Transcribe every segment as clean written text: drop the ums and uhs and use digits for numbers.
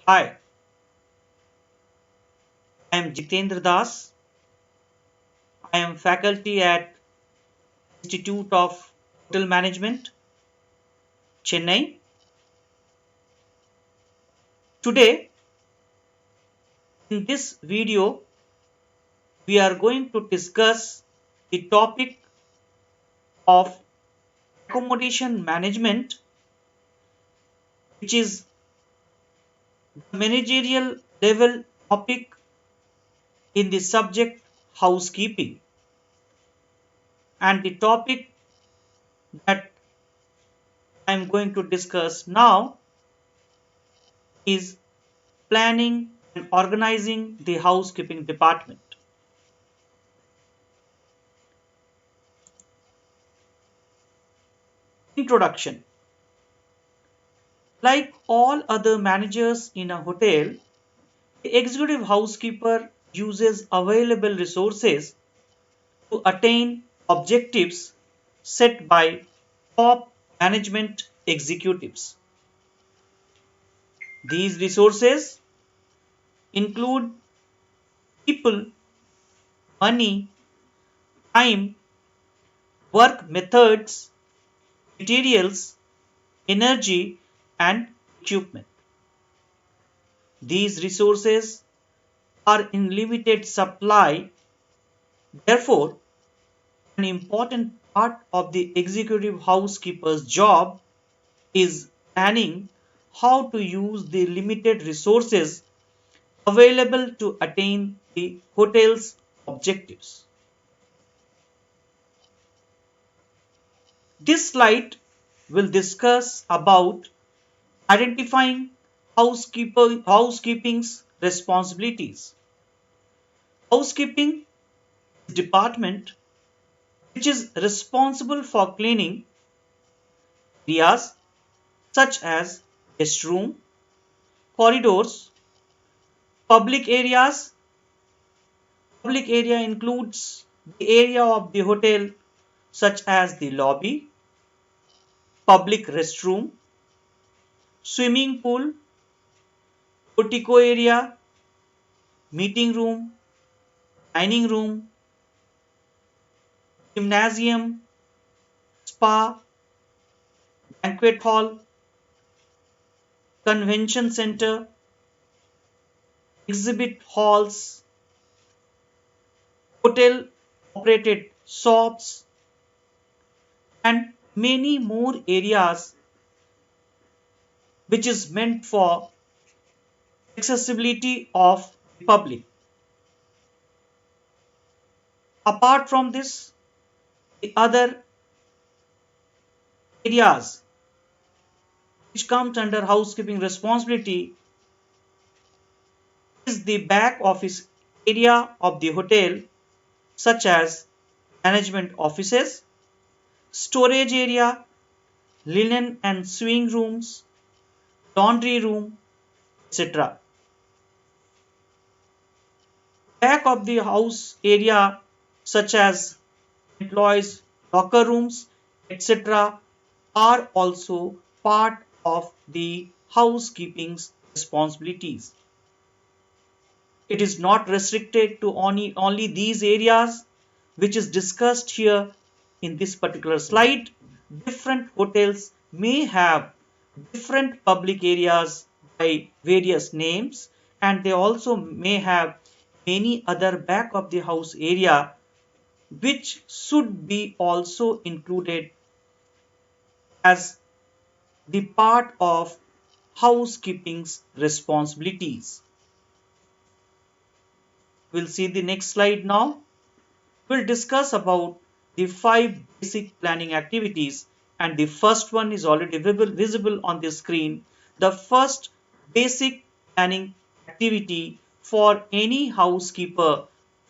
Hi, I am Jitendra Das. I am faculty at Institute of Hotel Management, Chennai. Today, in this video, we are going to discuss the topic of accommodation management, which is the managerial level topic in the subject housekeeping. And the topic that I am going to discuss now is planning and organizing the housekeeping department. Introduction. Like all other managers in a hotel, the executive housekeeper uses available resources to attain objectives set by top management executives. These resources include people, money, time, work methods, materials, energy, and equipment. These resources are in limited supply. Therefore, an important part of the executive housekeeper's job is planning how to use the limited resources available to attain the hotel's objectives. This slide will discuss about identifying housekeeping's responsibilities. Housekeeping department which is responsible for cleaning areas such as guest room, corridors, public areas. Public area includes the area of the hotel such as the lobby, public restroom, swimming pool, portico area, meeting room, dining room, gymnasium, spa, banquet hall, convention center, exhibit halls, hotel operated shops, and many more areas which is meant for accessibility of the public. Apart from this, the other areas which comes under housekeeping responsibility is the back office area of the hotel such as management offices, storage area, linen and sewing rooms, laundry room, etc. Back of the house area such as employees locker rooms, etc. are also part of the housekeeping's responsibilities. It is not restricted to only these areas which is discussed here in this particular slide. Different hotels may have different public areas by various names, and they also may have many other back of the house area which should be also included as the part of housekeeping's responsibilities. We'll see the next slide now. We'll discuss about the 5 basic planning activities, and the first one is already visible on the screen. The first basic planning activity for any housekeeper,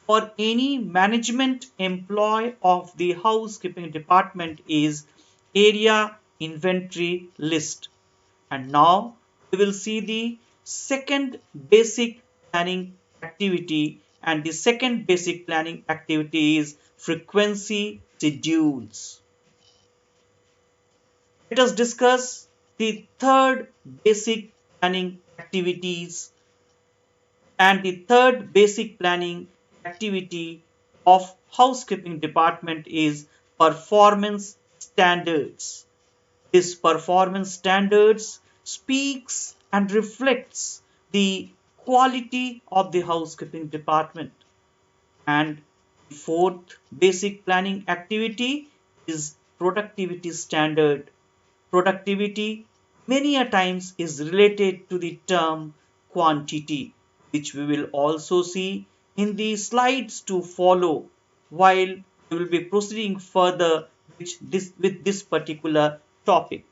for any management employee of the housekeeping department is area inventory list. And now we will see the second basic planning activity, and the second basic planning activity is frequency schedules. Let us discuss the third basic planning activities. And the third basic planning activity of housekeeping department is performance standards. This performance standards speaks and reflects the quality of the housekeeping department. And the fourth basic planning activity is productivity standard. Productivity many a times is related to the term quantity, which we will also see in the slides to follow while we will be proceeding further with this particular topic.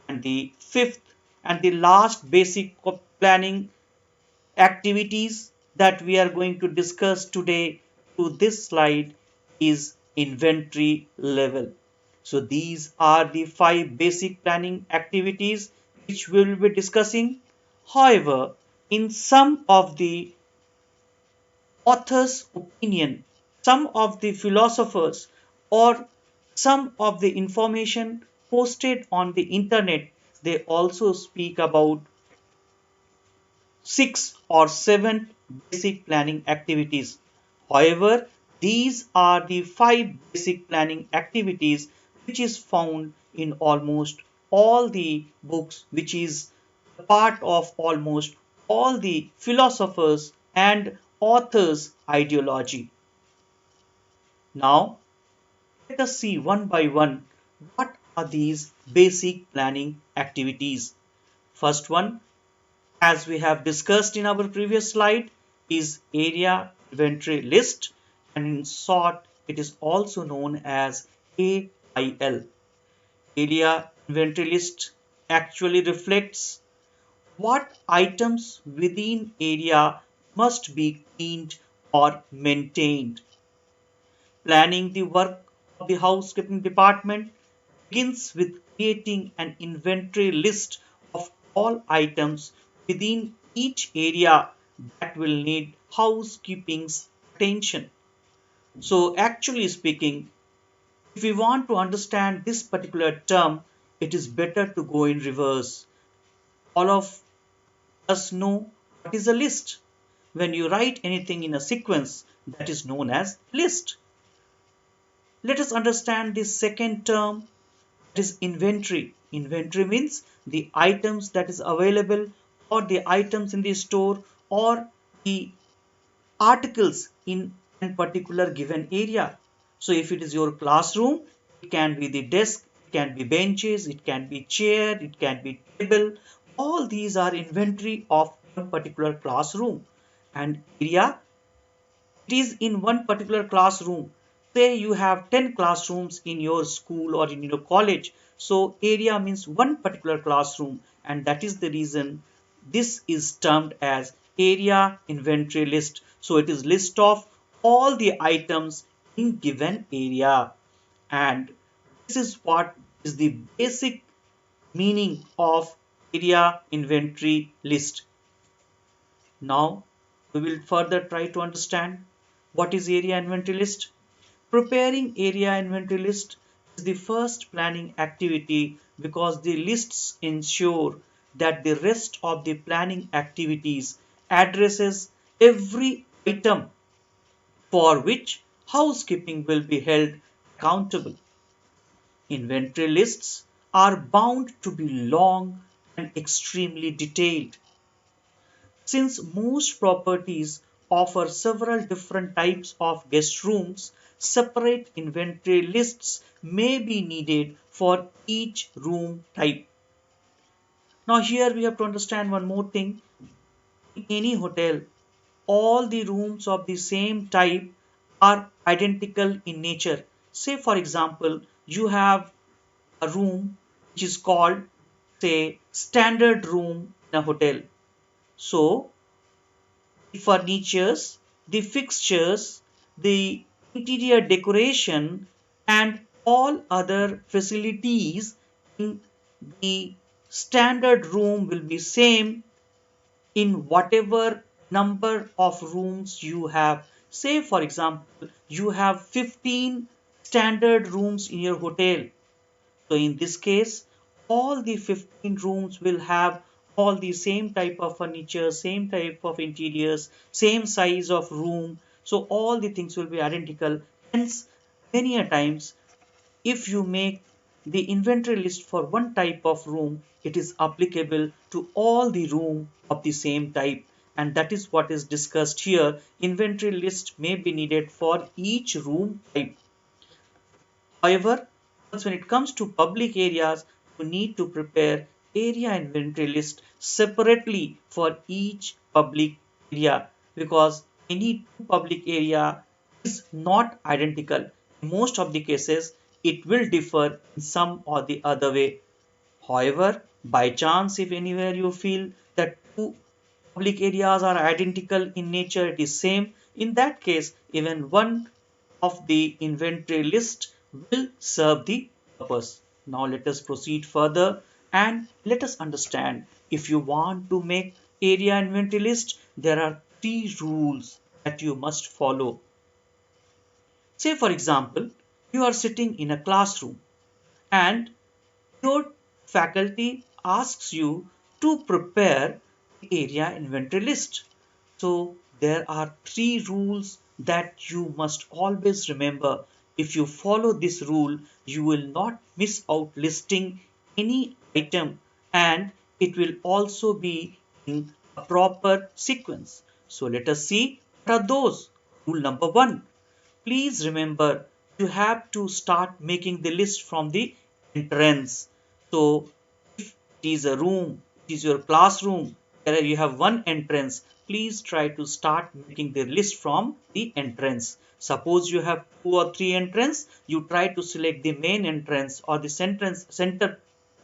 And the fifth and the last basic planning activities that we are going to discuss today through this slide is inventory level. So these are the five basic planning activities which we will be discussing. However, in some of the author's opinion, some of the philosophers, or some of the information posted on the internet, they also speak about six or seven basic planning activities. However, these are the five basic planning activities which is found in almost all the books, which is part of almost all the philosophers and authors' ideology. Now, let us see one by one what are these basic planning activities. First one, as we have discussed in our previous slide, is area inventory list, and in short it is also known as AIL. Area inventory list actually reflects what items within area must be cleaned or maintained. Planning the work of the housekeeping department begins with creating an inventory list of all items within each area that will need housekeeping's attention. So, actually speaking, if we want to understand this particular term, it is better to go in reverse. All of us know what is a list. When you write anything in a sequence, that is known as list. Let us understand the second term, that is inventory. Inventory means the items that is available, or the items in the store, or the articles in a particular given area. So if it is your classroom, it can be the desk, it can be benches, it can be chair, it can be table. All these are inventory of one particular classroom. And area, it is in one particular classroom. Say you have 10 classrooms in your school or in your college. So area means one particular classroom, and that is the reason this is termed as area inventory list. So it is list of all the items in given area. And this is what is the basic meaning of area inventory list. Now we will further try to understand what is area inventory list. Preparing area inventory list is the first planning activity because the lists ensure that the rest of the planning activities addresses every item for which housekeeping will be held accountable. Inventory lists are bound to be long and extremely detailed. Since most properties offer several different types of guest rooms, separate inventory lists may be needed for each room type. Now here we have to understand one more thing. In any hotel, all the rooms of the same type are identical in nature. Say for example, you have a room which is called, say, standard room in a hotel. So the furnitures, the fixtures, the interior decoration, and all other facilities in the standard room will be same in whatever number of rooms you have. Say for example, you have 15 standard rooms in your hotel. So in this case, all the 15 rooms will have all the same type of furniture, same type of interiors, same size of room. So all the things will be identical. Hence, many a times if you make the inventory list for one type of room, it is applicable to all the room of the same type. And that is what is discussed here. Inventory list may be needed for each room type. However, when it comes to public areas, you need to prepare area inventory list separately for each public area, because any public area is not identical. In most of the cases, it will differ in some or the other way. However, by chance, if anywhere you feel that two public areas are identical in nature, it is same, in that case, even one of the inventory list will serve the purpose. Now let us proceed further and let us understand, if you want to make area inventory list, there are three rules that you must follow. Say for example, you are sitting in a classroom and your faculty asks you to prepare the area inventory list. So there are three rules that you must always remember. If you follow this rule, you will not miss out listing any item, and it will also be in a proper sequence. So let us see what are those. Rule number one. Please remember, you have to start making the list from the entrance. So if it is a room, it is your classroom, where you have one entrance, please try to start making the list from the entrance. Suppose you have two or three entrances, you try to select the main entrance or the center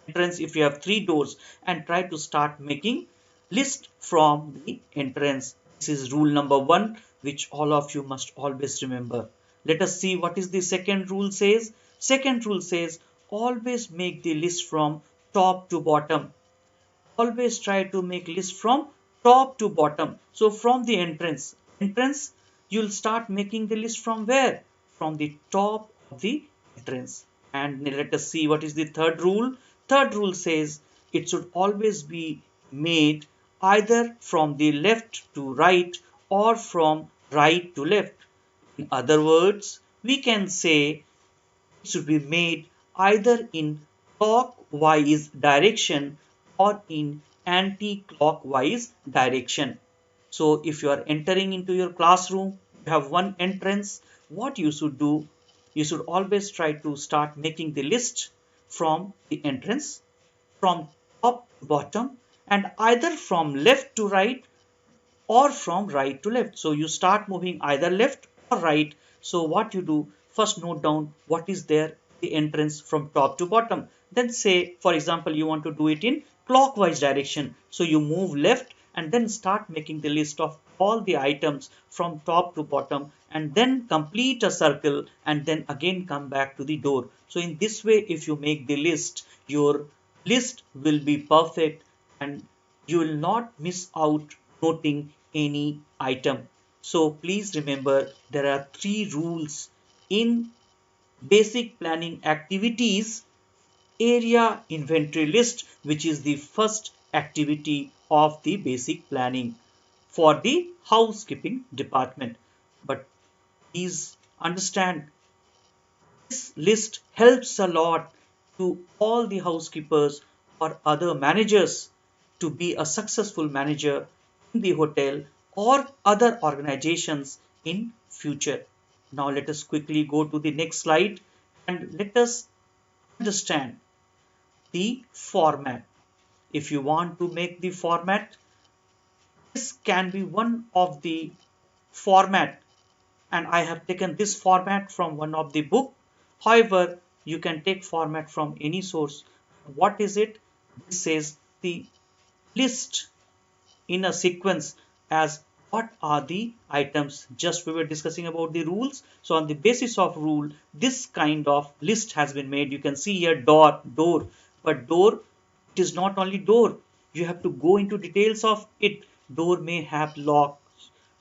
entrance if you have three doors, and try to start making list from the entrance. This is rule number one, which all of you must always remember. Let us see what is the second rule says. Second rule says, always make the list from top to bottom. Always try to make list from top to bottom. So from the entrance, you'll start making the list from where? From the top of the entrance. And let us see what is the third rule. Third rule says it should always be made either from the left to right or from right to left. In other words, we can say it should be made either in clockwise direction or in anti-clockwise direction. So if you are entering into your classroom, you have one entrance, what you should do, you should always try to start making the list from the entrance, from top to bottom, and either from left to right or from right to left. So you start moving either left or right. So what you do, first note down what is there, the entrance from top to bottom. Then say, for example, you want to do it in clockwise direction. So you move left and then start making the list of all the items from top to bottom, and then complete a circle and then again come back to the door. So in this way, if you make the list, your list will be perfect and you will not miss out noting any item. So please remember, there are three rules in basic planning activities. Area inventory list, which is the first activity of the basic planning for the housekeeping department. But please understand, this list helps a lot to all the housekeepers or other managers to be a successful manager in the hotel or other organizations in future. Now let us quickly go to the next slide and let us understand the format. If you want to make the format, this can be one of the format, and I have taken this format from one of the book. However, you can take format from any source. What is it? This says the list in a sequence as what are the items. Just we were discussing about the rules. So on the basis of rule, this kind of list has been made. You can see here door, but door, it is not only door. You have to go into details of it. Door may have lock,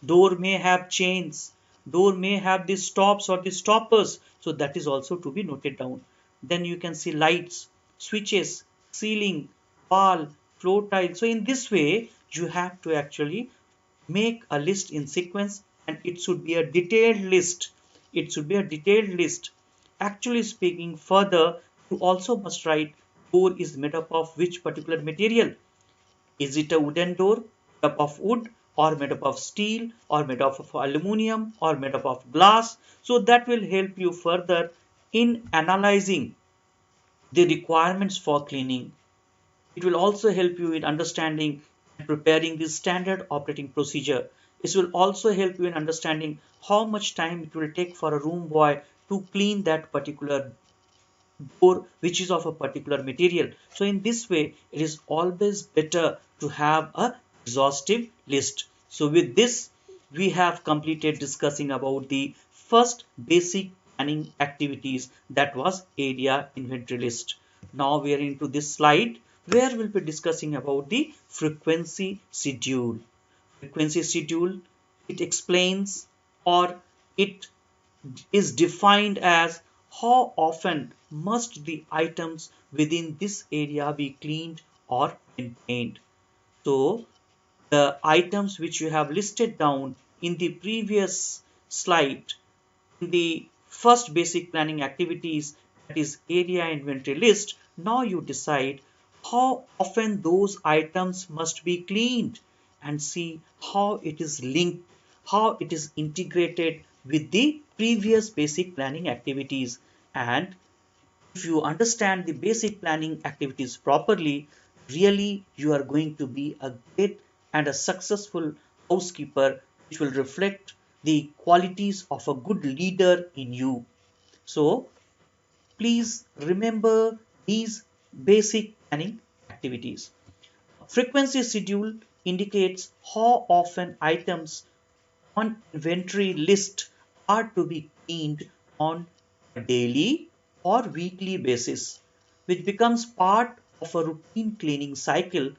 door may have chains, door may have the stops or the stoppers, so that is also to be noted down. Then you can see lights, switches, ceiling, wall, floor tile. So in this way, you have to actually make a list in sequence, and it should be a detailed list. It should be a detailed list. Actually speaking further, you also must write door is made up of which particular material. Is it a wooden door made up of wood, or made up of steel, or made up of aluminum, or made up of glass? So that will help you further in analyzing the requirements for cleaning. It will also help you in understanding and preparing the standard operating procedure. This will also help you in understanding how much time it will take for a room boy to clean that particular door which is of a particular material. So in this way, it is always better to have a exhaustive list. So with this, we have completed discussing about the first basic planning activities, that was area inventory list. Now we are into this slide where we'll be discussing about the frequency schedule. Frequency schedule, it explains, or it is defined as how often must the items within this area be cleaned or maintained. So the items which you have listed down in the previous slide, in the first basic planning activities, that is area inventory list, now you decide how often those items must be cleaned, and see how it is linked, how it is integrated with the previous basic planning activities. And if you understand the basic planning activities properly, really you are going to be a great and a successful housekeeper, which will reflect the qualities of a good leader in you. So please remember these basic planning activities. Frequency schedule indicates how often items on inventory list are to be cleaned on a daily or weekly basis, which becomes part of a routine cleaning cycle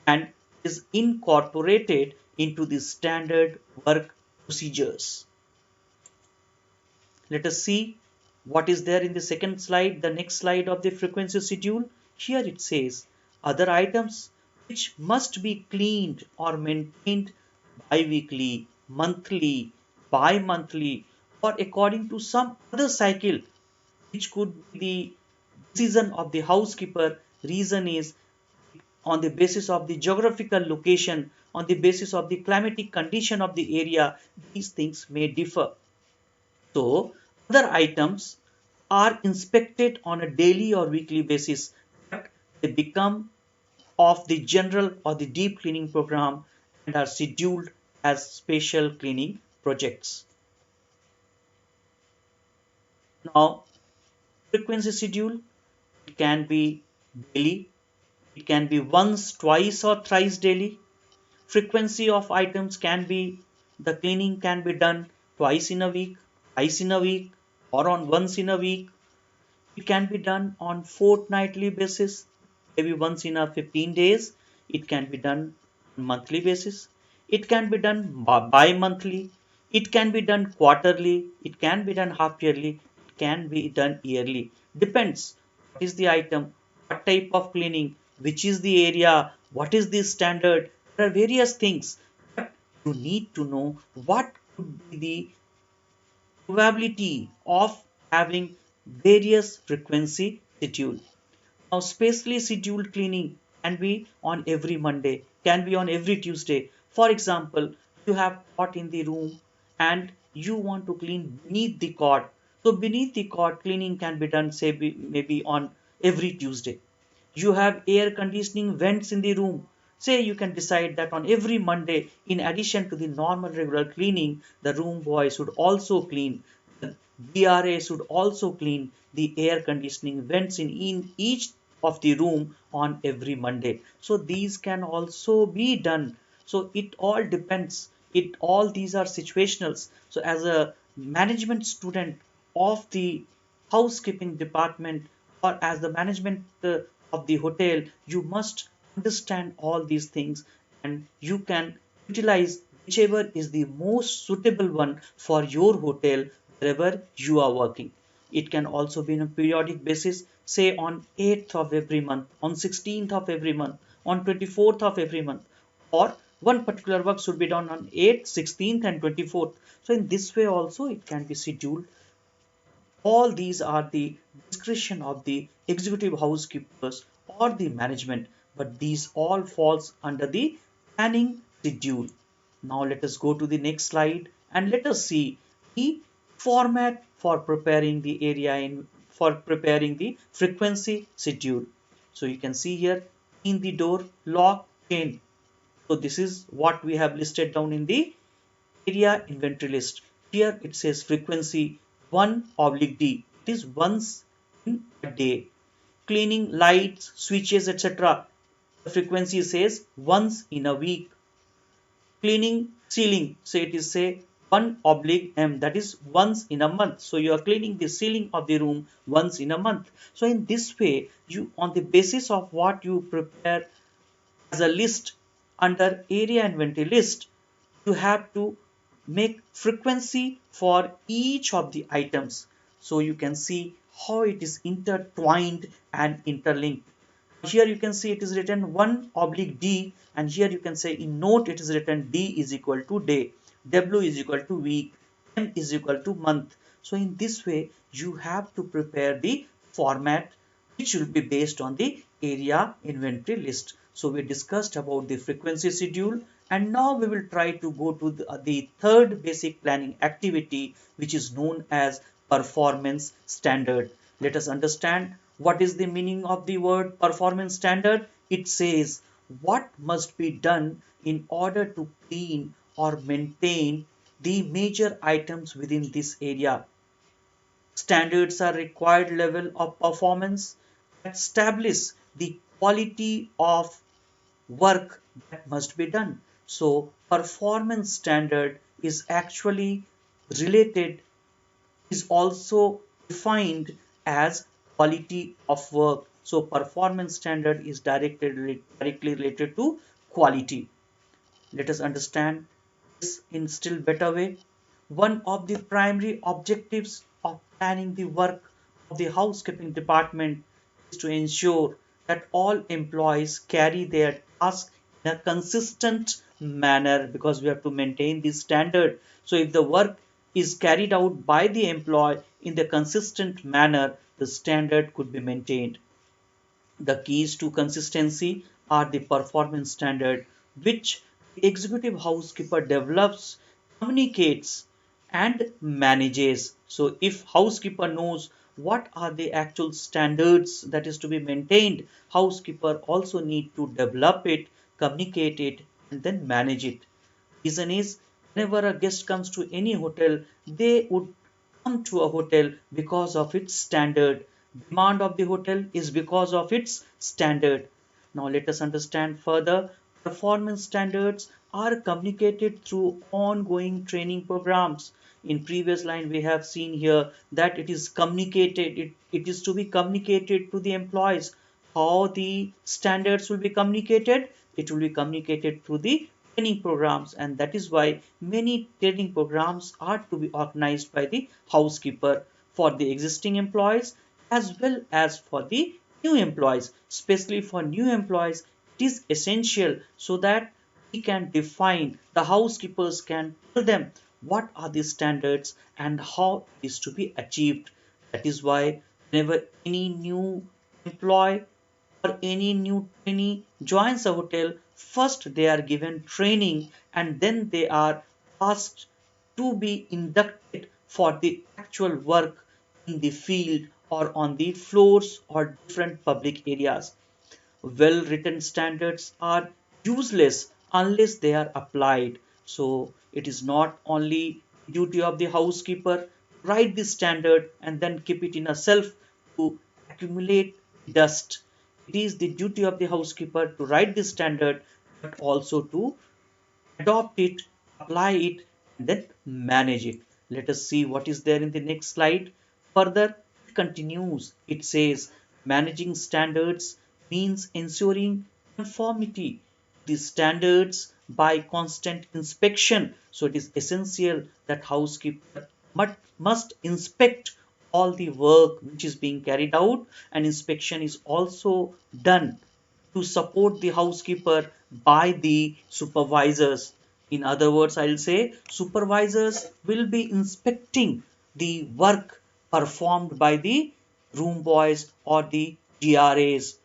and is incorporated into the standard work procedures. Let us see what is there in the second slide, the next slide of the frequency schedule. Here it says other items which must be cleaned or maintained bi-weekly, monthly, bi-monthly, or according to some other cycle, which could be the decision of the housekeeper. Reason is on the basis of the geographical location, on the basis of the climatic condition of the area, these things may differ. So other items are inspected on a daily or weekly basis, but they become of the general or the deep cleaning program and are scheduled as special cleaning projects. Now, frequency schedule, it can be daily, it can be once, twice, or thrice daily. Frequency of items can be, the cleaning can be done twice in a week, thrice in a week, or on once in a week. It can be done on fortnightly basis, maybe once in a 15 days. It can be done on monthly basis. It can be done bi-monthly. It can be done quarterly. It can be done half yearly. It can be done yearly. Depends what is the item, what type of cleaning, which is the area, what is the standard. There are various things, but you need to know what could be the probability of having various frequency schedule. Now, spacely scheduled cleaning can be on every Monday, can be on every Tuesday. For example, you have cot in the room and you want to clean beneath the cot. So beneath the cot, cleaning can be done, say maybe on every Tuesday. You have air conditioning vents in the room. Say you can decide that on every Monday, in addition to the normal regular cleaning, the room boy should also clean. The BRA should also clean the air conditioning vents in each of the room on every Monday. So these can also be done. So it all depends. It all these are situationals. So as a management student of the housekeeping department, or as the management of the hotel, you must understand all these things, and you can utilize whichever is the most suitable one for your hotel wherever you are working. It can also be on a periodic basis, say on 8th of every month, on 16th of every month, on 24th of every month, or one particular work should be done on 8th, 16th and 24th. So in this way also it can be scheduled. All these are the discretion of the executive housekeepers or the management, but these all falls under the planning schedule. Now let us go to the next slide and let us see the format for preparing the area in for preparing the frequency schedule. So you can see here in the door lock chain. So this is what we have listed down in the area inventory list. Here it says frequency 1/D. It is once in a day. Cleaning lights, switches, etc. The frequency says once in a week. Cleaning ceiling, so it is say 1/M, that is once in a month. So you are cleaning the ceiling of the room once in a month. So in this way, you on the basis of what you prepare as a list under area inventory list, you have to make frequency for each of the items. So you can see how it is intertwined and interlinked. Here you can see it is written 1/D, and here you can say in note it is written D is equal to day, W is equal to week, M is equal to month. So in this way you have to prepare the format which will be based on the area inventory list. So we discussed about the frequency schedule, and now we will try to go to the third basic planning activity, which is known as performance standard. Let us understand what is the meaning of the word performance standard. It says what must be done in order to clean or maintain the major items within this area. Standards are required level of performance that establish the quality of work that must be done. So performance standard is actually related, is also defined as quality of work. So performance standard is directly related to quality. Let us understand this in still better way. One of the primary objectives of planning the work of the housekeeping department is to ensure that all employees carry their tasks in a consistent manner, because we have to maintain this standard. So if the work is carried out by the employee in the consistent manner, the standard could be maintained. The keys to consistency are the performance standard, which the executive housekeeper develops, communicates, and manages. So if housekeeper knows what are the actual standards that is to be maintained, housekeeper also need to develop it, communicate it, and then manage it. Reason is, whenever a guest comes to any hotel, they would come to a hotel because of its standard. Demand of the hotel is because of its standard. Now let us understand further. Performance standards are communicated through ongoing training programs. In previous line we have seen here that it is communicated, it is to be communicated to the employees. How the standards will be communicated? It will be communicated through the training programs, and that is why many training programs are to be organized by the housekeeper for the existing employees as well as for the new employees. Especially for new employees, it is essential so that we can define, the housekeepers can tell them what are the standards and how it is to be achieved. That is why whenever any new employee or any new trainee joins a hotel, first they are given training and then they are asked to be inducted for the actual work in the field or on the floors or different public areas. Well written standards are useless unless they are applied. So it is not only duty of the housekeeper to write the standard and then keep it in a shelf to accumulate dust. It is the duty of the housekeeper to write the standard, but also to adopt it, apply it, and then manage it. Let us see what is there in the next slide. Further, it continues. It says managing standards means ensuring conformity to the standards by constant inspection. So it is essential that housekeeper must inspect all the work which is being carried out, and inspection is also done to support the housekeeper by the supervisors. In other words, I'll say supervisors will be inspecting the work performed by the room boys or the GRAs,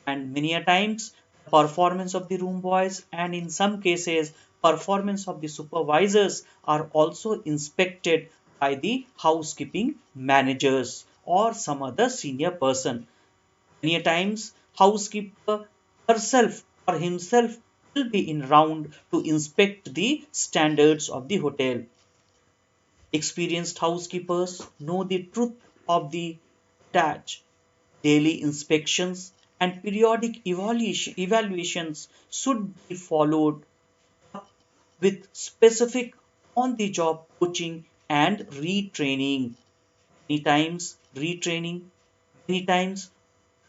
and many a times performance of the room boys and in some cases performance of the supervisors are also inspected by the housekeeping managers or some other senior person. Many a times housekeeper herself or himself will be in round to inspect the standards of the hotel. Experienced housekeepers know the truth of the attach. Daily inspections and periodic evaluations should be followed up with specific on the job coaching and retraining. Many times retraining, many times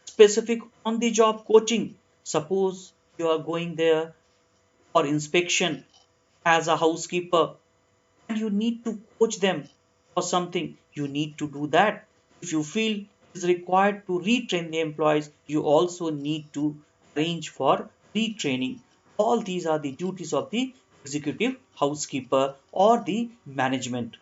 specific on the job coaching. Suppose you are going there for inspection as a housekeeper and you need to coach them for something, you need to do that. If you feel it is required to retrain the employees, you also need to arrange for retraining. All these are the duties of the executive housekeeper or the management.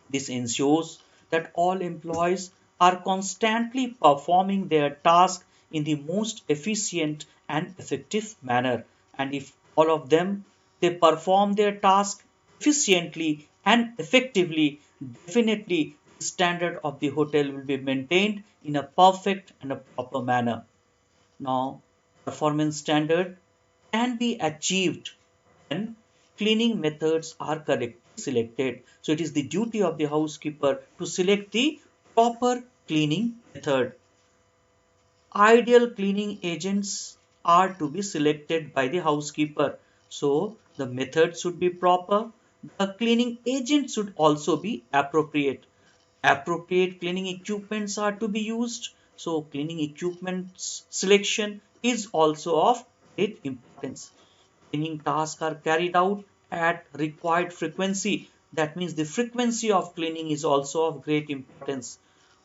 This ensures that all employees are constantly performing their task in the most efficient and effective manner. And if all of them they perform their task efficiently and effectively, definitely the standard of the hotel will be maintained in a perfect and a proper manner. Now, performance standard can be achieved when cleaning methods are correctly selected. So it is the duty of the housekeeper to select the proper cleaning method. Ideal cleaning agents are to be selected by the housekeeper. So the method should be proper. The cleaning agent should also be appropriate. Appropriate cleaning equipments are to be used. So cleaning equipments selection is also of great importance. Cleaning tasks are carried out at required frequency. That means the frequency of cleaning is also of great importance.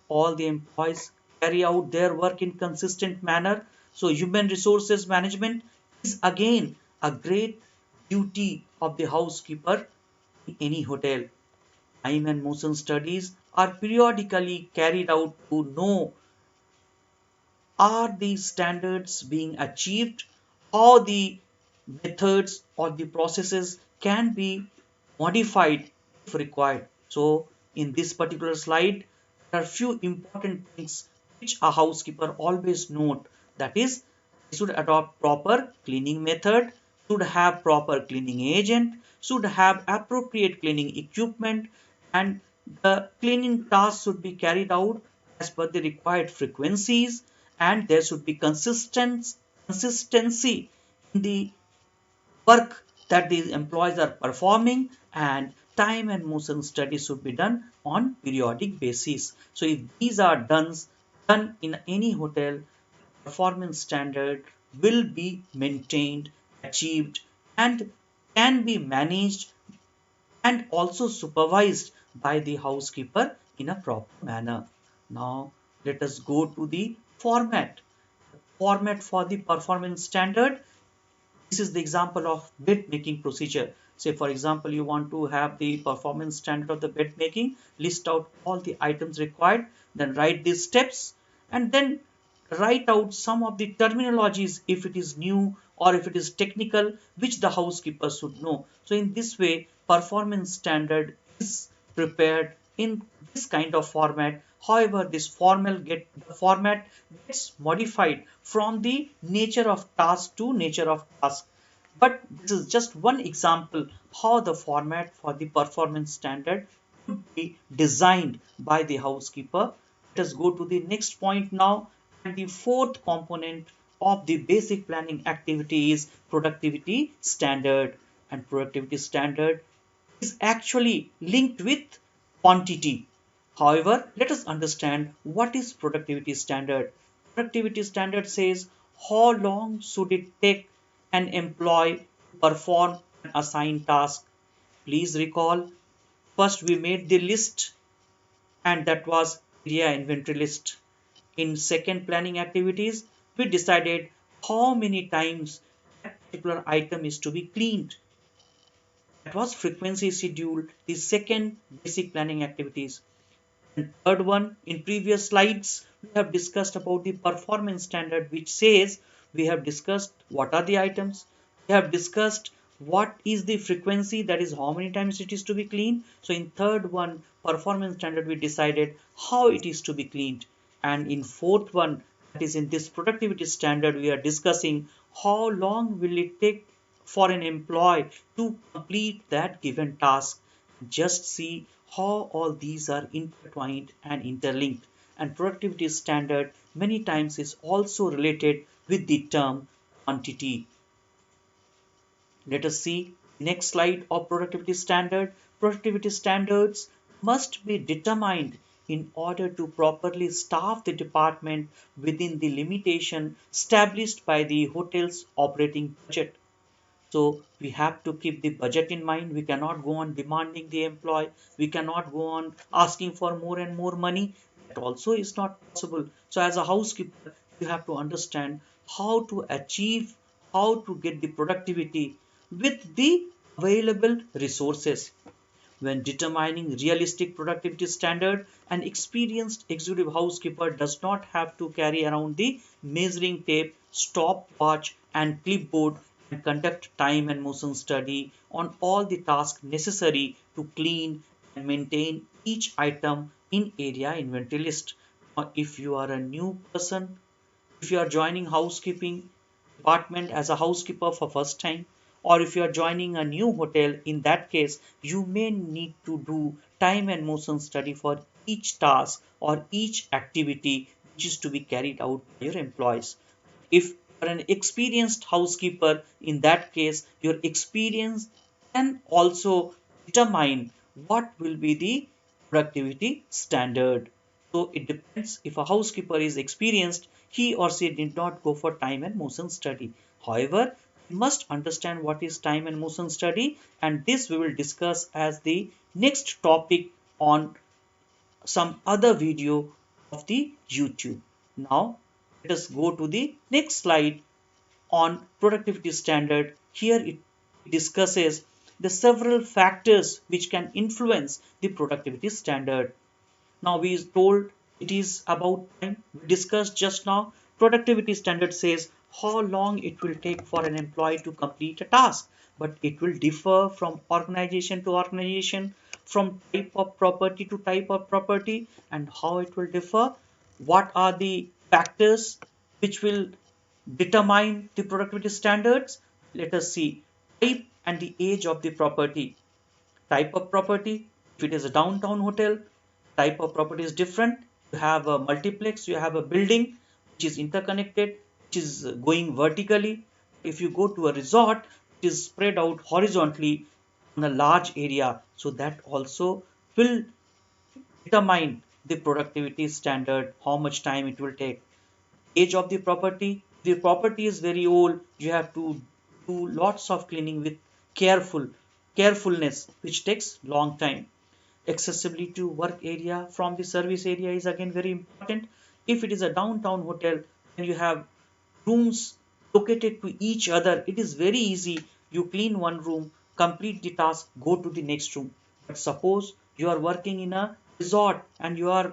All the employees carry out their work in consistent manner. So human resources management is again a great duty of the housekeeper in any hotel. Time and motion studies are periodically carried out to know are these standards being achieved, how the methods or the processes can be modified if required. So in this particular slide, there are few important things which a housekeeper always note. That is, they should adopt proper cleaning method, should have proper cleaning agent, should have appropriate cleaning equipment, and the cleaning task should be carried out as per the required frequencies, and there should be consistency in the work that these employees are performing, and time and motion studies should be done on periodic basis. So if these are done in any hotel, performance standard will be maintained, achieved, and can be managed and also supervised by the housekeeper in a proper manner. Now let us go to the format for the performance standard. This is the example of bed making procedure. Say for example, you want to have the performance standard of the bed making, list out all the items required, then write these steps, and then write out some of the terminologies if it is new or if it is technical, which the housekeeper should know. So in this way, performance standard is prepared in this kind of format. However, this format gets modified from the nature of task to nature of task. But this is just one example how the format for the performance standard could be designed by the housekeeper. Let us go to the next point now. And the fourth component of the basic planning activity is productivity standard. And productivity standard is actually linked with quantity. However, let us understand what is productivity standard. Productivity standard says how long should it take an employee to perform an assigned task. Please recall, first we made the list and that was area inventory list. In second planning activities, we decided how many times that particular item is to be cleaned. That was frequency schedule, the second basic planning activities. And third one, in previous slides, we have discussed about the performance standard, which says we have discussed what are the items, we have discussed what is the frequency, that is how many times it is to be cleaned. So in third one, performance standard, we decided how it is to be cleaned. And in fourth one, that is in this productivity standard, we are discussing how long will it take for an employee to complete that given task. Just see how all these are intertwined and interlinked. And productivity standard many times is also related with the term quantity. Let us see next slide of productivity standard. Productivity standards must be determined in order to properly staff the department within the limitation established by the hotel's operating budget. So we have to keep the budget in mind. We cannot go on demanding the employee. We cannot go on asking for more and more money. That also is not possible. So as a housekeeper, you have to understand how to achieve, how to get the productivity with the available resources. When determining realistic productivity standard, an experienced executive housekeeper does not have to carry around the measuring tape, stopwatch, and clipboard and conduct time and motion study on all the tasks necessary to clean and maintain each item in area inventory list. Now, if you are a new person, if you are joining housekeeping department as a housekeeper for first time, or if you are joining a new hotel, in that case you may need to do time and motion study for each task or each activity which is to be carried out by your employees. If you are an experienced housekeeper, in that case your experience can also determine what will be the productivity standard. So it depends. If a housekeeper is experienced, he or she did not go for time and motion study. However, you must understand what is time and motion study, and this we will discuss as the next topic on some other video of the YouTube. Now, let us go to the next slide on productivity standard. Here it discusses the several factors which can influence the productivity standard. Now we told it is about time. We discussed just now. Productivity standard says how long it will take for an employee to complete a task, but it will differ from organization to organization, from type of property to type of property, and how it will differ. What are the factors which will determine the productivity standards? Let us see type and the age of the property. Type of property, if it is a downtown hotel, type of property is different. You have a multiplex, you have a building which is interconnected, which is going vertically. If you go to a resort, it is spread out horizontally on a large area. So that also will determine the productivity standard, how much time it will take. Age of the property, if the property is very old, you have to do lots of cleaning with carefulness, which takes long time. Accessibility to work area from the service area is again very important. If it is a downtown hotel and you have rooms located to each other, it is very easy. You clean one room, complete the task, go to the next room. But suppose you are working in a resort and you are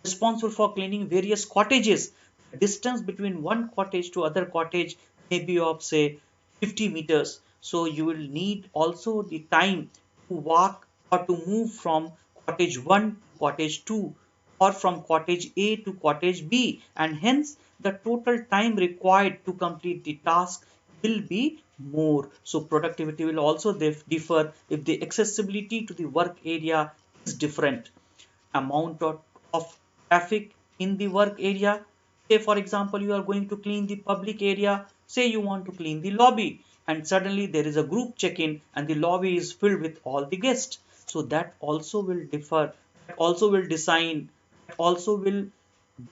responsible for cleaning various cottages. The distance between one cottage to other cottage may be of say 50 meters. So you will need also the time to walk or to move from cottage 1 to cottage 2 or from cottage A to cottage B, and hence the total time required to complete the task will be more. So productivity will also differ if the accessibility to the work area is different. Amount of traffic in the work area. Say for example, you are going to clean the public area. Say you want to clean the lobby and suddenly there is a group check-in and the lobby is filled with all the guests. So that also will differ. That also will design. That also will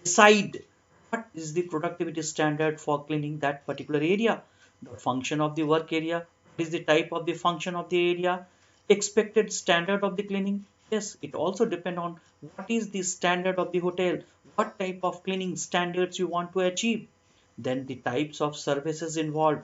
decide what is the productivity standard for cleaning that particular area. The function of the work area. What is the type of the function of the area? Expected standard of the cleaning. Yes, it also depends on what is the standard of the hotel, what type of cleaning standards you want to achieve. Then the types of services involved.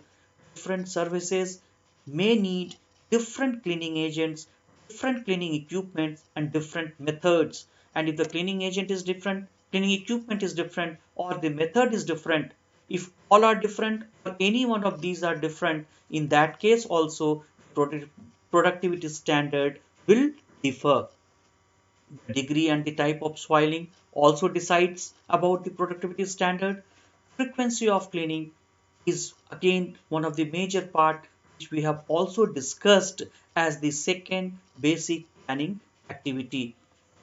Different services may need different cleaning agents, different cleaning equipment, and different methods. And if the cleaning agent is different, cleaning equipment is different, or the method is different, if all are different or any one of these are different, in that case also productivity standard will differ. The degree and the type of soiling also decides about the productivity standard. Frequency of cleaning is again one of the major part which we have also discussed as the second basic planning activity.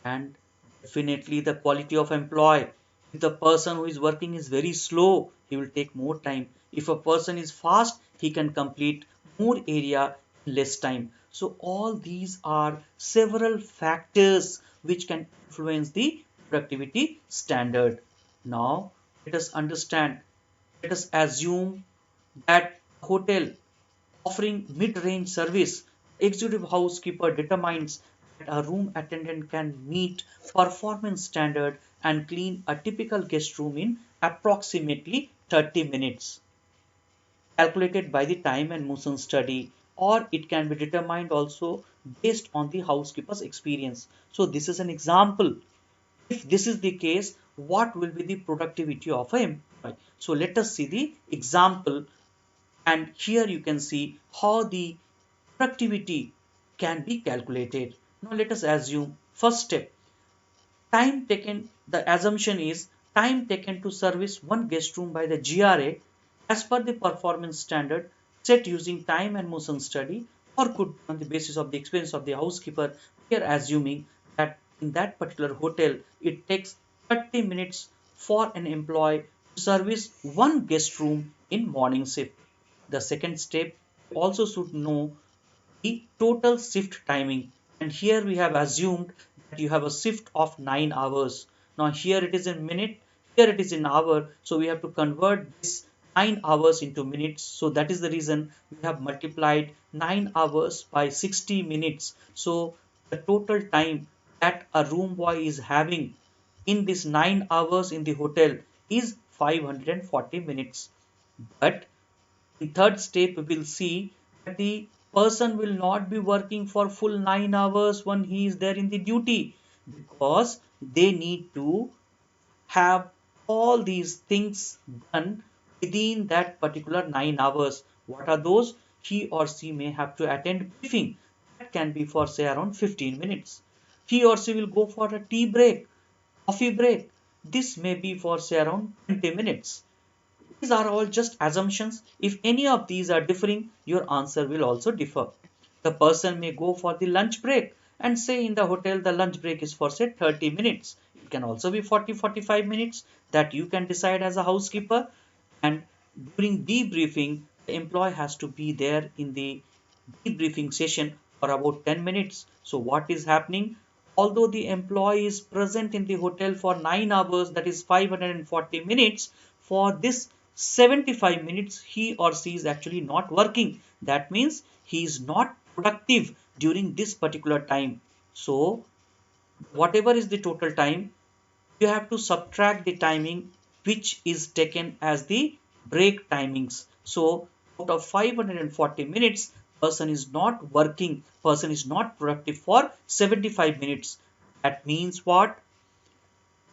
And definitely the quality of employee. If the person who is working is very slow, he will take more time. If a person is fast, he can complete more area in less time. So all these are several factors which can influence the productivity standard. Now let us understand, let us assume that hotel offering mid-range service, executive housekeeper determines that a room attendant can meet performance standard and clean a typical guest room in approximately 30 minutes, calculated by the time and motion study, or it can be determined also based on the housekeeper's experience. So this is an example. If this is the case, what will be the productivity of an employee? So let us see the example, and here you can see how the productivity can be calculated. Now let us assume first step, time taken, the assumption is time taken to service one guest room by the GRA as per the performance standard set using time and motion study, or could be on the basis of the experience of the housekeeper. We are assuming that in that particular hotel it takes 30 minutes for an employee to service one guest room in morning shift. The second step, also should know the total shift timing, and here we have assumed that you have a shift of 9 hours. Now here it is in minute, here it is in hour, so we have to convert this 9 hours into minutes. So that is the reason we have multiplied 9 hours by 60 minutes. So the total time that a room boy is having in this 9 hours in the hotel is 540 minutes. But in third step, we will see that the person will not be working for full 9 hours when he is there in the duty, because they need to have all these things done within that particular 9 hours. What are those? He or she may have to attend briefing. That can be for say around 15 minutes. He or she will go for a tea break, coffee break. This may be for say around 20 minutes. These are all just assumptions. If any of these are differing, your answer will also differ. The person may go for the lunch break and say in the hotel the lunch break is for say 30 minutes. It can also be 40-45 minutes, that you can decide as a housekeeper. And during debriefing, the employee has to be there in the debriefing session for about 10 minutes. So what is happening? Although the employee is present in the hotel for 9 hours, that is 540 minutes, for this 75 minutes he or she is actually not working. That means he is not productive during this particular time. So whatever is the total time, you have to subtract the timing which is taken as the break timings. So out of 540 minutes, person is not working, person is not productive for 75 minutes. That means what?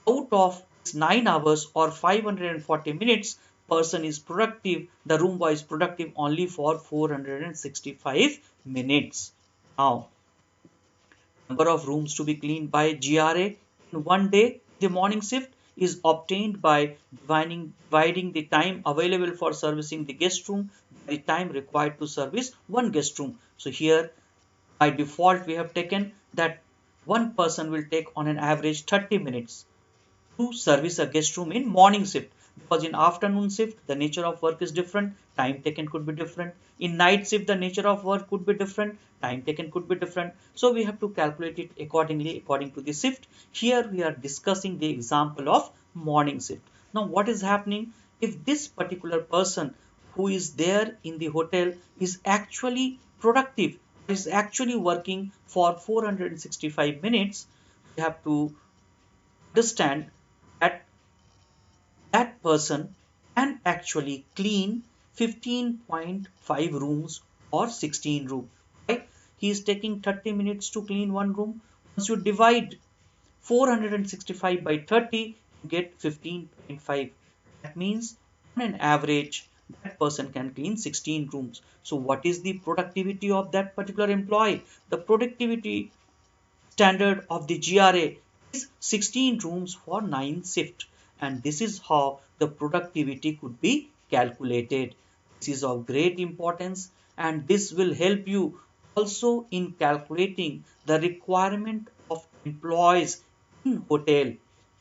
Out of 9 hours or 540 minutes, person is productive, the room boy is productive only for 465 minutes. Now number of rooms to be cleaned by GRA in one day, the morning shift, is obtained by dividing the time available for servicing the guest room by the time required to service one guest room. So here by default we have taken that one person will take on an average 30 minutes to service a guest room in morning shift, because in afternoon shift the nature of work is different, time taken could be different. In night shift the nature of work could be different, time taken could be different. So we have to calculate it accordingly according to the shift. Here we are discussing the example of morning shift. Now what is happening, if this particular person who is there in the hotel is actually productive, is actually working for 465 minutes, we have to understand that that person can actually clean 15.5 rooms or 16 rooms. Right? He is taking 30 minutes to clean one room. Once you divide 465 by 30, you get 15.5. That means on an average, that person can clean 16 rooms. So what is the productivity of that particular employee? The productivity standard of the GRA is 16 rooms for 9 shift, and this is how the productivity could be calculated. This is of great importance, and this will help you also in calculating the requirement of employees in hotel.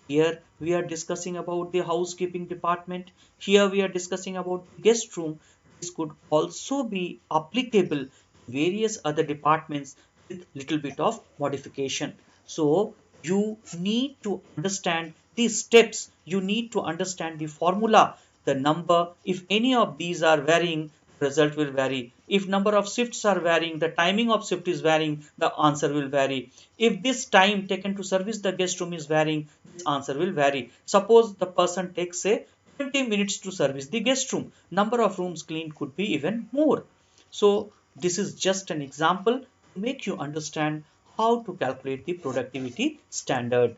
Here we are discussing about the housekeeping department. Here we are discussing about the guest room. This could also be applicable to various other departments with little bit of modification. So you need to understand these steps. You need to understand the formula, the number. If any of these are varying, the result will vary. If number of shifts are varying, the timing of shift is varying, the answer will vary. If this time taken to service the guest room is varying, this answer will vary. Suppose the person takes say 20 minutes to service the guest room, number of rooms cleaned could be even more. So this is just an example to make you understand how to calculate the productivity standard.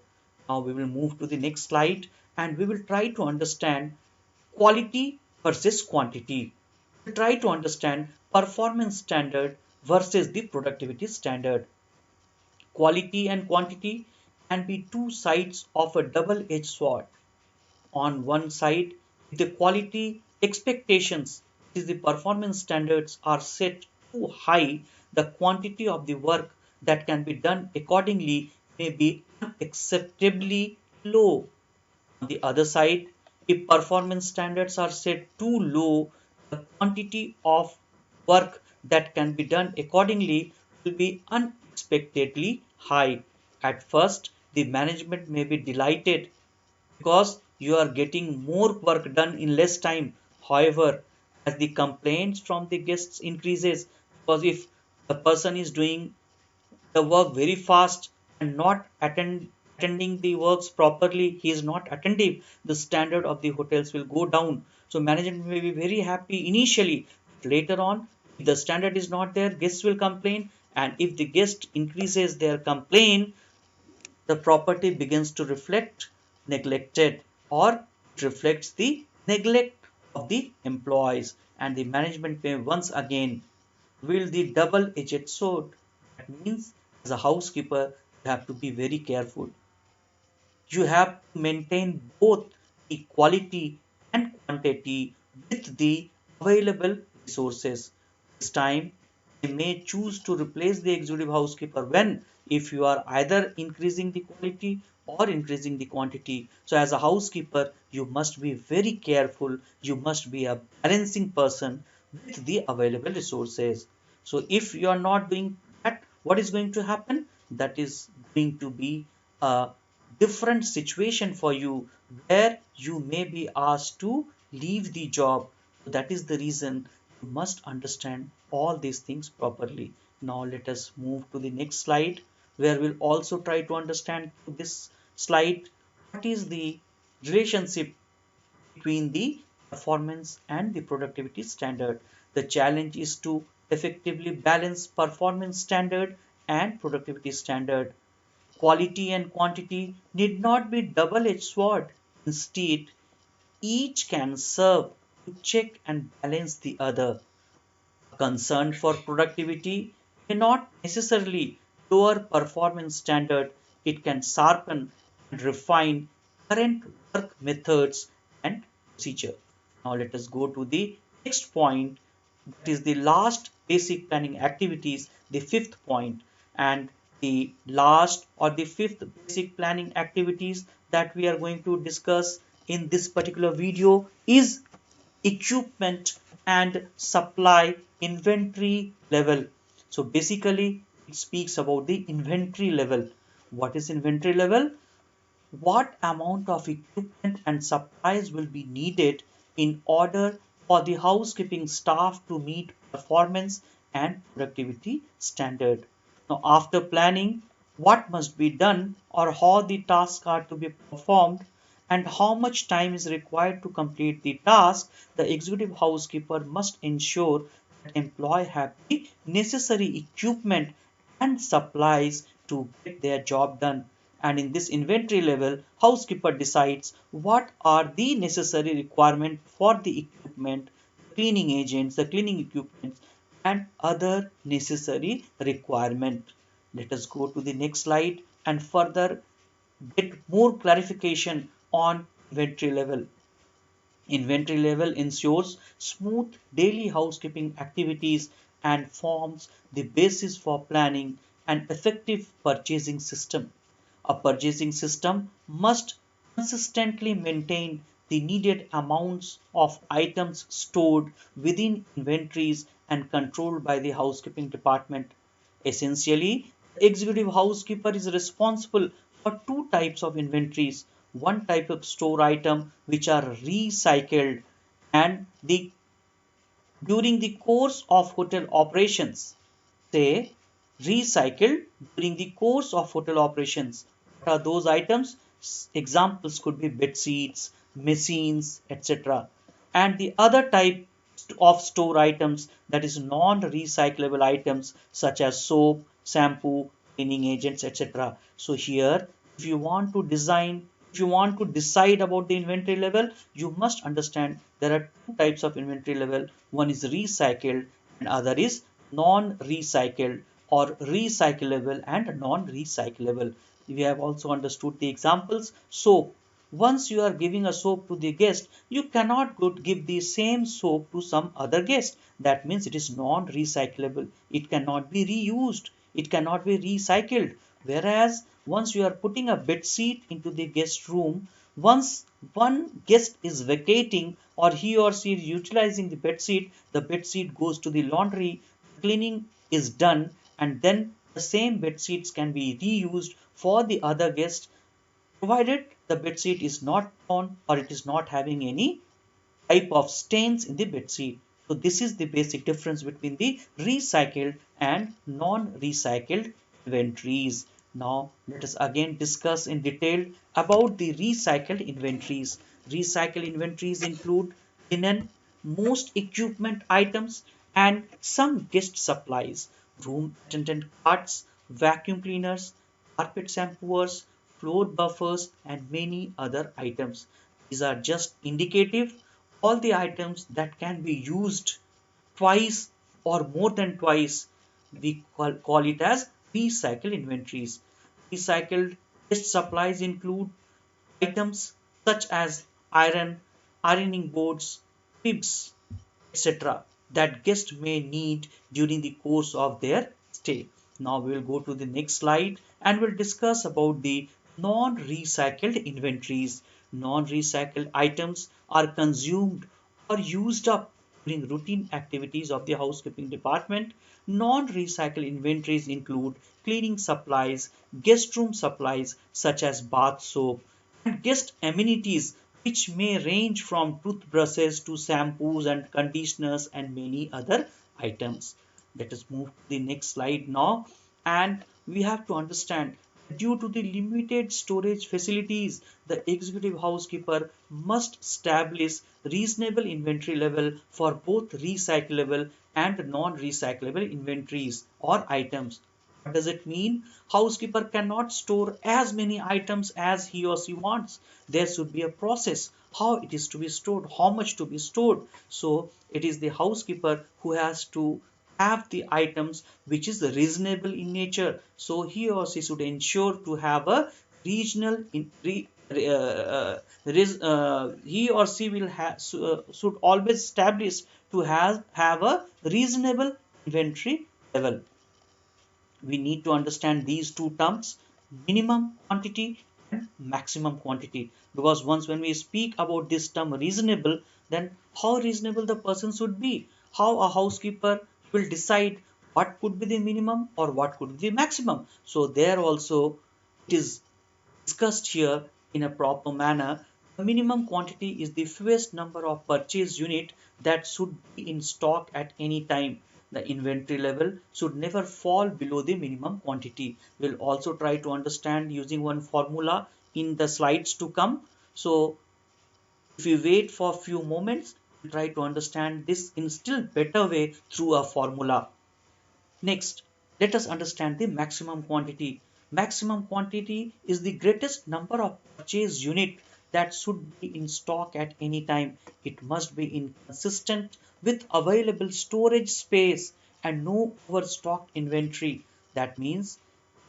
Now we will move to the next slide and we will try to understand quality versus quantity. We try to understand performance standard versus the productivity standard. Quality and quantity can be two sides of a double-edged sword. On one side, if the quality expectations, is the performance standards are set too high, the quantity of the work that can be done accordingly may be unacceptably low. On the other side, if performance standards are set too low, the quantity of work that can be done accordingly will be unexpectedly high. At first, the management may be delighted because you are getting more work done in less time. However, as the complaints from the guests increases, because if the person is doing the work very fast and not attending the works properly, he is not attentive, the standard of the hotels will go down. So management may be very happy initially, later on if the standard is not there, guests will complain, and if the guest increases their complaint, the property begins to reflect neglected, or it reflects the neglect of the employees, and the management may once again wield the double-edged sword. That means as a housekeeper you have to be very careful. You have to maintain both the quality and quantity with the available resources. This time, they may choose to replace the executive housekeeper when if you are either increasing the quality or increasing the quantity. So as a housekeeper, you must be very careful. You must be a balancing person with the available resources. So if you are not doing that, what is going to happen? That is going to be a different situation for you where you may be asked to leave the job. So that is the reason you must understand all these things properly. Now let us move to the next slide where we'll also try to understand this slide what is the relationship between the performance and the productivity standard. The challenge is to effectively balance performance standard and productivity standard. Quality and quantity need not be double-edged sword. Instead, each can serve to check and balance the other. Concern for productivity may not necessarily lower performance standard. It can sharpen and refine current work methods and procedure. Now let us go to the next point, that is the last basic planning activities, the fifth point. And the last or the fifth basic planning activities that we are going to discuss in this particular video is equipment and supply inventory level. So basically it speaks about the inventory level. What is inventory level? What amount of equipment and supplies will be needed in order for the housekeeping staff to meet performance and productivity standard. Now after planning what must be done or how the tasks are to be performed, and how much time is required to complete the task, the executive housekeeper must ensure that employees have the necessary equipment and supplies to get their job done. And in this inventory level, housekeeper decides what are the necessary requirement for the equipment, cleaning agents, the cleaning equipment, and other necessary requirement. Let us go to the next slide and further get more clarification on inventory level. Inventory level ensures smooth daily housekeeping activities and forms the basis for planning an effective purchasing system. A purchasing system must consistently maintain the needed amounts of items stored within inventories and controlled by the housekeeping department. Essentially, the executive housekeeper is responsible for two types of inventories. One type of store item which are recycled and the during the course of hotel operations. Say recycled during the course of hotel operations. What are those items? Examples could be bed sheets, machines, etc. And the other type of store items, that is non-recyclable items such as soap, shampoo, cleaning agents, etc. So here, if you want to design, if you want to decide about the inventory level, you must understand there are two types of inventory level. One is recycled and other is non-recycled or recyclable and non-recyclable. We have also understood the examples. So once you are giving a soap to the guest, you cannot go give the same soap to some other guest. That means it is non-recyclable. It cannot be reused. It cannot be recycled. Whereas once you are putting a bed sheet into the guest room, once one guest is vacating or he or she is utilizing the bed sheet goes to the laundry, cleaning is done, and then the same bed sheets can be reused for the other guest, provided the bedsheet is not torn or it is not having any type of stains in the bedsheet. So this is the basic difference between the recycled and non-recycled inventories. Now let us again discuss in detail about the recycled inventories. Recycled inventories include linen, most equipment items, and some guest supplies, room attendant carts, vacuum cleaners, carpet shampooers, floor buffers, and many other items. These are just indicative. All the items that can be used twice or more than twice, we call it as recycled inventories. Recycled waste supplies include items such as iron, ironing boards, bibs, etc. that guests may need during the course of their stay. Now we will go to the next slide and we'll discuss about the non-recycled inventories. Non-recycled items are consumed or used up during routine activities of the housekeeping department. Non-recycled inventories include cleaning supplies, guest room supplies such as bath soap, and guest amenities which may range from toothbrushes to shampoos and conditioners and many other items. Let us move to the next slide now, and we have to understand that due to the limited storage facilities, the executive housekeeper must establish reasonable inventory level for both recyclable and non-recyclable inventories or items. What does it mean? Housekeeper cannot store as many items as he or she wants. There should be a process how it is to be stored, how much to be stored. So it is the housekeeper who has to have the items which is reasonable in nature. So he or she should ensure to have a regional he or she will should always establish to have a reasonable inventory level. We need to understand these two terms, minimum quantity and maximum quantity, because once when we speak about this term reasonable, then how reasonable the person should be, how a housekeeper will decide what could be the minimum or what could be the maximum. So there also it is discussed here in a proper manner. The minimum quantity is the fewest number of purchase unit that should be in stock at any time. The inventory level should never fall below the minimum quantity. We'll also try to understand using one formula in the slides to come. So if you wait for a few moments, try to understand this in still better way through a formula. Next, let us understand the maximum quantity. Maximum quantity is the greatest number of purchase unit that should be in stock at any time. It must be inconsistent with available storage space and no overstocked inventory. That means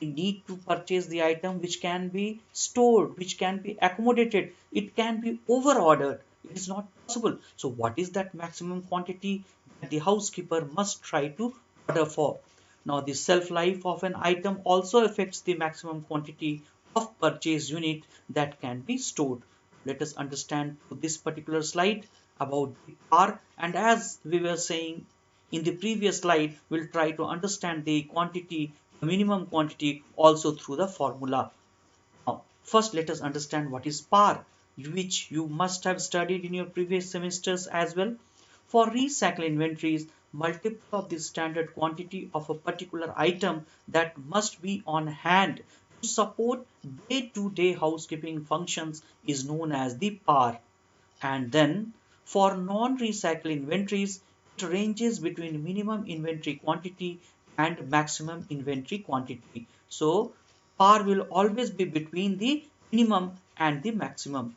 we need to purchase the item which can be stored, which can be accommodated, it can be over ordered. It is not possible. So what is that maximum quantity that the housekeeper must try to order for? Now the shelf life of an item also affects the maximum quantity of purchase unit that can be stored. Let us understand this particular slide about the R, and as we were saying in the previous slide, we'll try to understand the quantity, the minimum quantity also through the formula. Now, first let us understand what is PAR, which you must have studied in your previous semesters as well. For recycle inventories, multiple of the standard quantity of a particular item that must be on hand to support day-to-day housekeeping functions is known as the PAR. And then for non-recycle inventories, it ranges between minimum inventory quantity and maximum inventory quantity. So par will always be between the minimum and the maximum.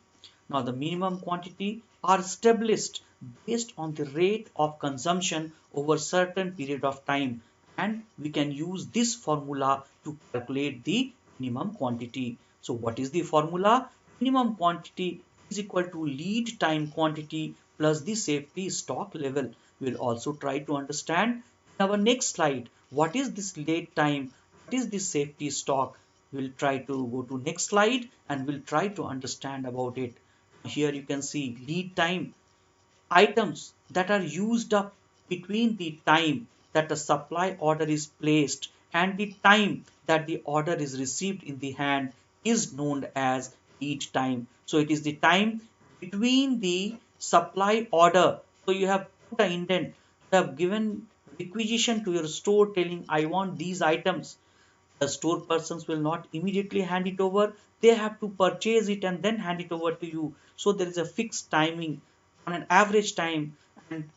Now the minimum quantity are established based on the rate of consumption over certain period of time, and we can use this formula to calculate the minimum quantity. So what is the formula? Minimum quantity is equal to lead time quantity plus the safety stock level. We'll also try to understand in our next slide what is this lead time, what is this safety stock. We'll try to go to next slide and we'll try to understand about it. Here you can see lead time, items that are used up between the time that a supply order is placed and the time that the order is received in the hand is known as lead time. So it is the time between the supply order. So you have put an indent, you have given requisition to your store telling I want these items. The store persons will not immediately hand it over. They have to purchase it and then hand it over to you. So there is a fixed timing on an average time, and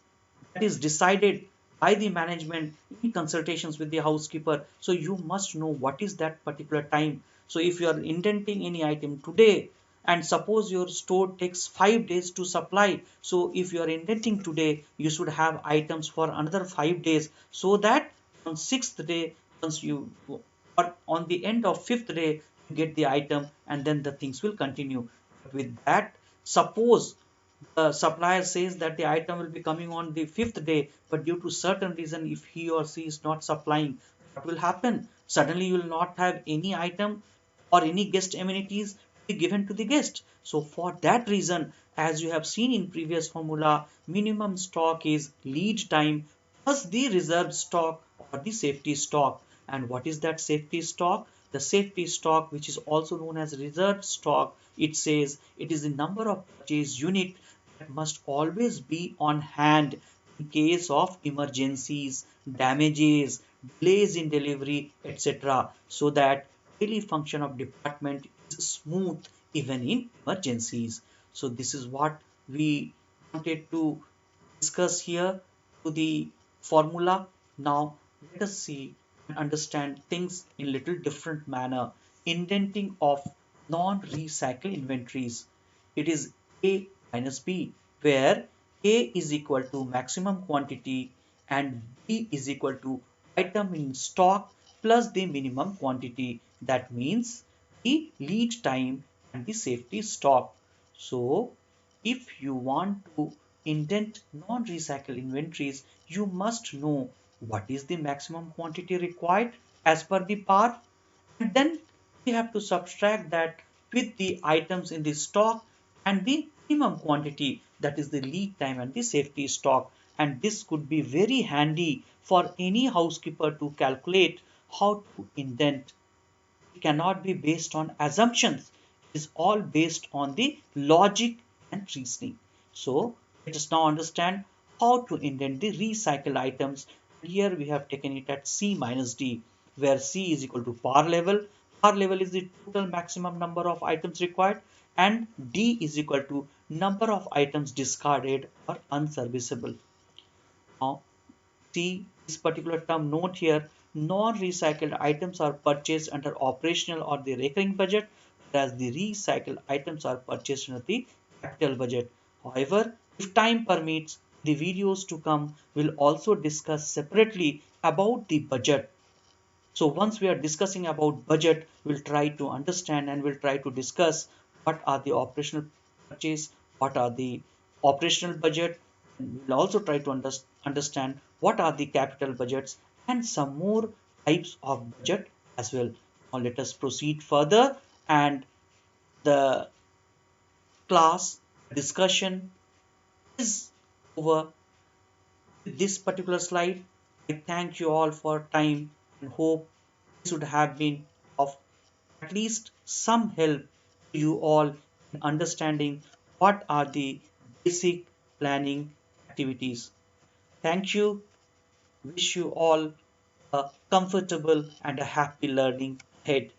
that is decided by the management in consultations with the housekeeper. So you must know what is that particular time. So if you are indenting any item today and suppose your store takes 5 days to supply, so if you are indenting today, you should have items for another 5 days, so that on sixth day, once you or on the end of fifth day you get the item, and then the things will continue. But with that, suppose the supplier says that the item will be coming on the fifth day, but due to certain reason if he or she is not supplying, what will happen? Suddenly you will not have any item or any guest amenities to be given to the guest. So for that reason, as you have seen in previous formula, minimum stock is lead time plus the reserve stock or the safety stock. And what is that safety stock? The safety stock, which is also known as reserve stock, it says it is the number of purchase unit that must always be on hand in case of emergencies, damages, delays in delivery, etc. So that daily function of department is smooth even in emergencies. So this is what we wanted to discuss here to the formula. Now let us see and understand things in little different manner. Indenting of non-recycle inventories. It is A minus B, where A is equal to maximum quantity and B is equal to item in stock plus the minimum quantity. That means the lead time and the safety stock. So if you want to indent non-recycle inventories, you must know what is the maximum quantity required as per the par, and then we have to subtract that with the items in the stock and the minimum quantity, that is the lead time and the safety stock. And this could be very handy for any housekeeper to calculate how to indent. It cannot be based on assumptions. It is all based on the logic and reasoning. So let us now understand how to indent the recycled items. Here we have taken it at C minus D, where C is equal to par level. Par level is the total maximum number of items required, and D is equal to number of items discarded or unserviceable. Now, see this particular term note here, non-recycled items are purchased under operational or the recurring budget, whereas the recycled items are purchased under the capital budget. However, if time permits, the videos to come will also discuss separately about the budget. So once we are discussing about budget, we'll try to understand and we'll try to discuss what are the operational purchase, what are the operational budget, and we'll also try to understand what are the capital budgets and some more types of budget as well. Now let us proceed further, and the class discussion is over with this particular slide. I thank you all for time and hope this would have been of at least some help to you all in understanding what are the basic planning activities. Thank you. Wish you all a comfortable and a happy learning ahead.